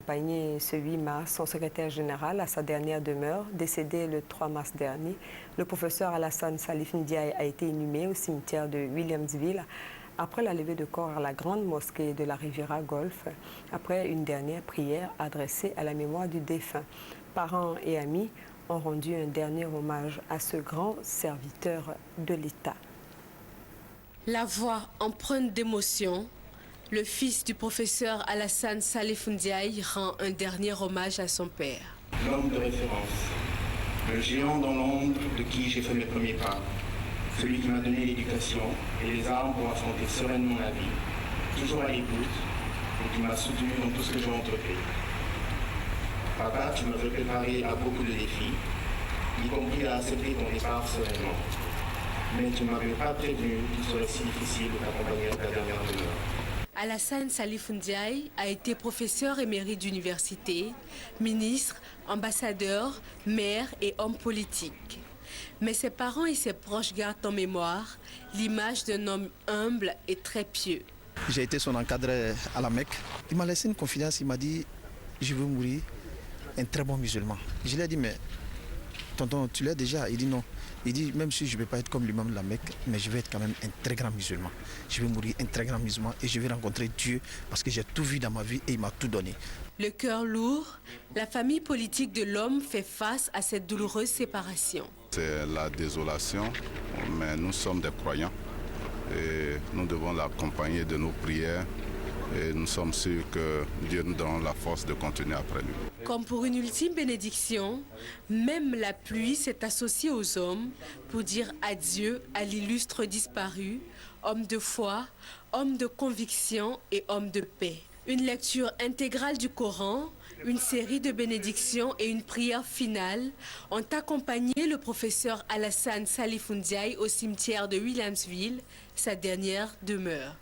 Accompagné ce 8 mars, son secrétaire général à sa dernière demeure, décédé le 3 mars dernier, le professeur Alassane Salif Ndiaye a été inhumé au cimetière de Williamsville après la levée de corps à la grande mosquée de la Riviera Golf, après une dernière prière adressée à la mémoire du défunt. Parents et amis ont rendu un dernier hommage à ce grand serviteur de l'État. La voix empreinte d'émotion, le fils du professeur Alassane Salif Ndiaye rend un dernier hommage à son père. L'homme de référence, le géant dans l'ombre de qui j'ai fait mes premiers pas, celui qui m'a donné l'éducation et les armes pour affronter sereinement la vie, toujours à l'écoute et qui m'a soutenu dans tout ce que j'ai entrepris. Papa, tu m'avais préparé à beaucoup de défis, y compris à accepter ton départ sereinement. Mais tu ne m'avais pas prévenu qu'il serait si difficile de t'accompagner à ta dernière demeure. Alassane Salif Ndiaye a été professeur émérite d'université, ministre, ambassadeur, maire et homme politique. Mais ses parents et ses proches gardent en mémoire l'image d'un homme humble et très pieux. J'ai été son encadré à la Mecque. Il m'a laissé une confidence, il m'a dit « Je veux mourir un très bon musulman ». Je lui ai dit « Mais tonton, tu l'es déjà ?» Il dit « Non ». Il dit, même si je ne vais pas être comme l'imam de la Mecque, mais je vais être quand même un très grand musulman. Je vais mourir un très grand musulman et je vais rencontrer Dieu parce que j'ai tout vu dans ma vie et il m'a tout donné. Le cœur lourd, la famille politique de l'homme fait face à cette douloureuse séparation. C'est la désolation, mais nous sommes des croyants et nous devons l'accompagner de nos prières. Et nous sommes sûrs que Dieu nous donne la force de continuer après lui. Comme pour une ultime bénédiction, même la pluie s'est associée aux hommes pour dire adieu à l'illustre disparu, homme de foi, homme de conviction et homme de paix. Une lecture intégrale du Coran, une série de bénédictions et une prière finale ont accompagné le professeur Alassane Salif Ndiaye au cimetière de Williamsville, sa dernière demeure.